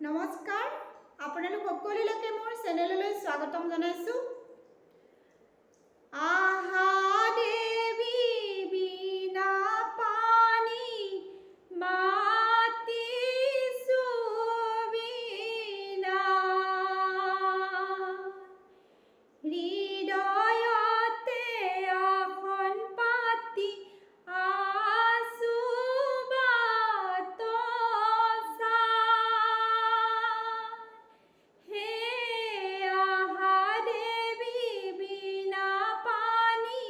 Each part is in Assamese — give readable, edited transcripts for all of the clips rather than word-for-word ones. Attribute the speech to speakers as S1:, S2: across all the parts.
S1: নমস্কাৰ আপোনালোক সকলোলৈকে মোৰ চেনেললৈ স্বাগতম জনাইছো। আহা দেৱী বিনা পানী মাতিছো বিনা হৃদয়তে আসন পাতি আছো হে আহা দেৱী বিনা পানী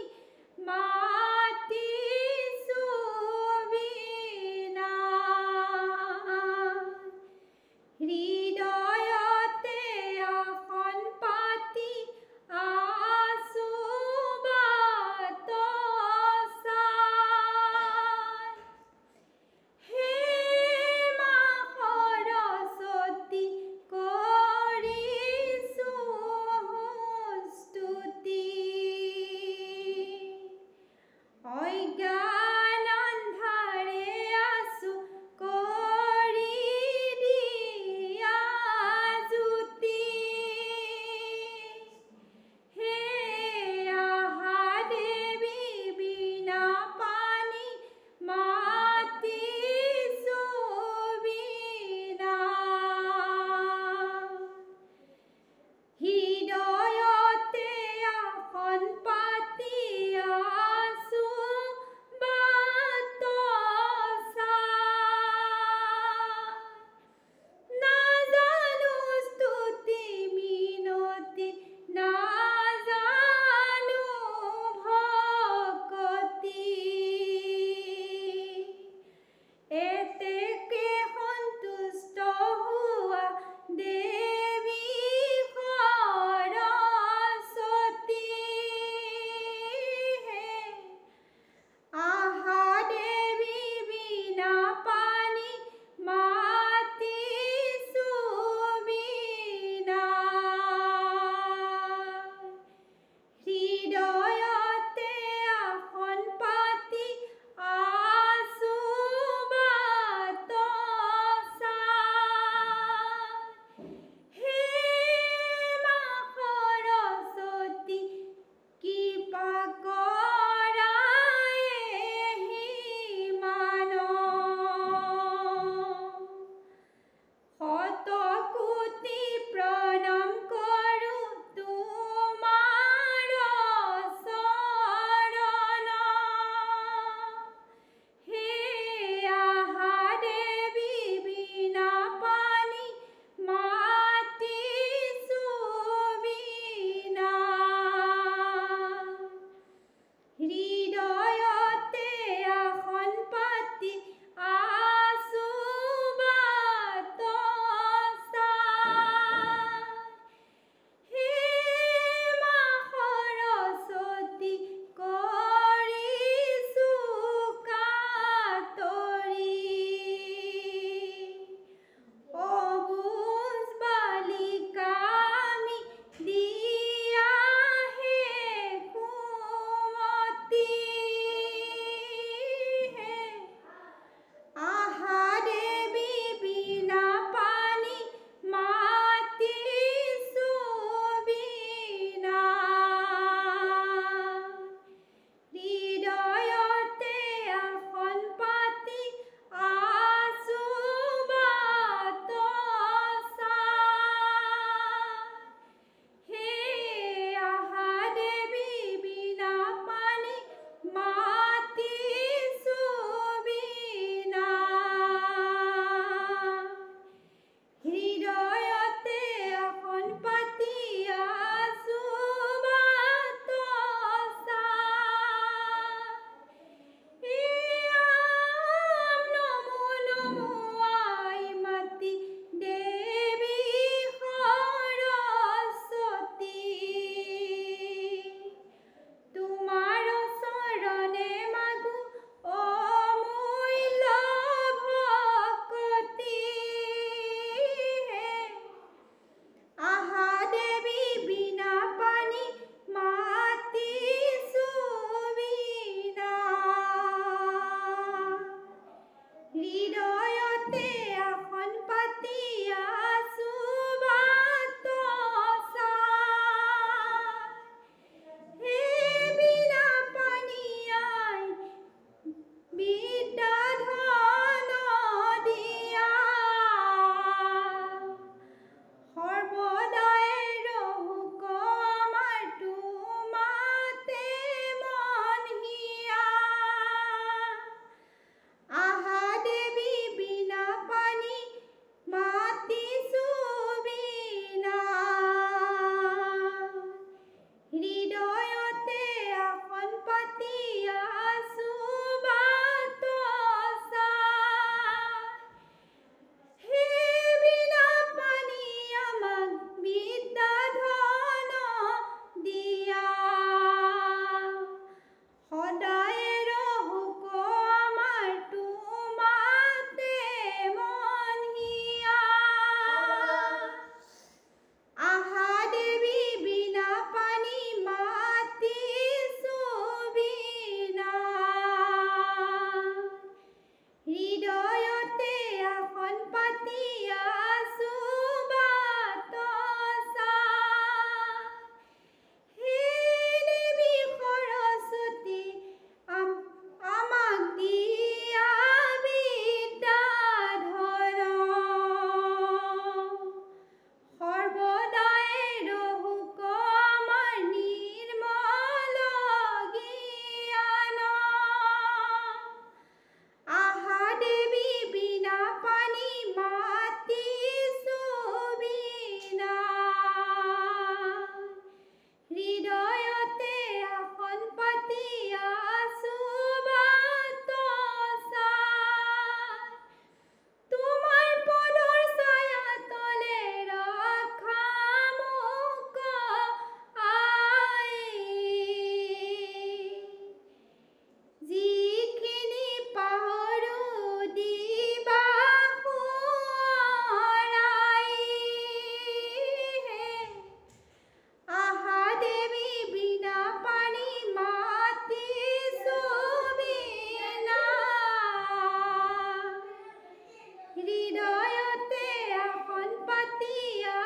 S1: হৃদয়তে আসন পাতি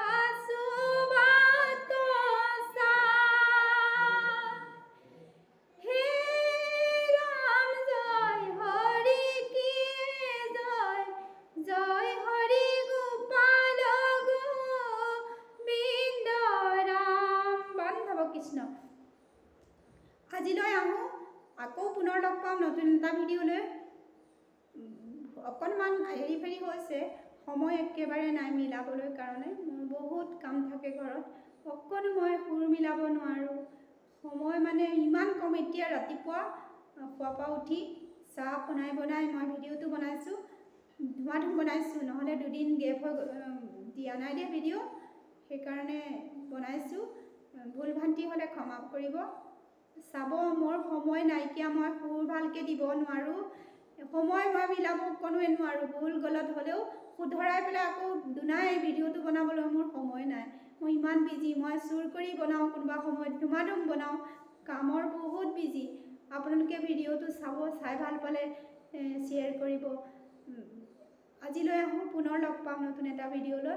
S1: আছো বাটচা হে ৰাম জয় হৰি কি জয় জয় হৰি গোপাল গোবিন্দ ৰাম বান্ধৱ কৃষ্ণ আজিলৈ আহোঁ আকৌ পুনৰ লগ পাম নতুন এটা ভিডিঅ'লৈ অকণমান হেৰি ফেৰি হৈছে সময় একেবাৰে নাই মিলাবলৈ কাৰণে মোৰ বহুত কাম থাকে ঘৰত অকণো মই সুৰ মিলাব নোৱাৰোঁ সময় মানে ইমান কম এতিয়া ৰাতিপুৱা খোৱাৰ পৰা উঠি চাহ বনাই মই ভিডিঅ'টো বনাইছোঁ ধুমাধুম বনাইছোঁ নহ'লে দুদিন গেপ হৈ দিয়া নাই দিয়া ভিডিঅ' সেইকাৰণে বনাইছোঁ ভুল ভ্ৰান্তি হ'লে ক্ষমা কৰিব চাব মোৰ সময় নাইকিয়া মই সুৰ ভালকৈ দিব নোৱাৰোঁ সময় মই মিলাব অকণোৱে নোৱাৰোঁ ভুল গলত হ'লেও শুধৰাই পেলাই আকৌ দুনাই ভিডিঅ'টো বনাবলৈ মোৰ সময় নাই মই ইমান বিজি মই চুৰ কৰি বনাওঁ কোনোবা সময়ত ধুমাধুম বনাওঁ কামৰ বহুত বিজি আপোনালোকে ভিডিঅ'টো চাব চাই ভাল পালে শ্বেয়াৰ কৰিব আজিলৈ আহোঁ পুনৰ লগ পাম নতুন এটা ভিডিঅ'লৈ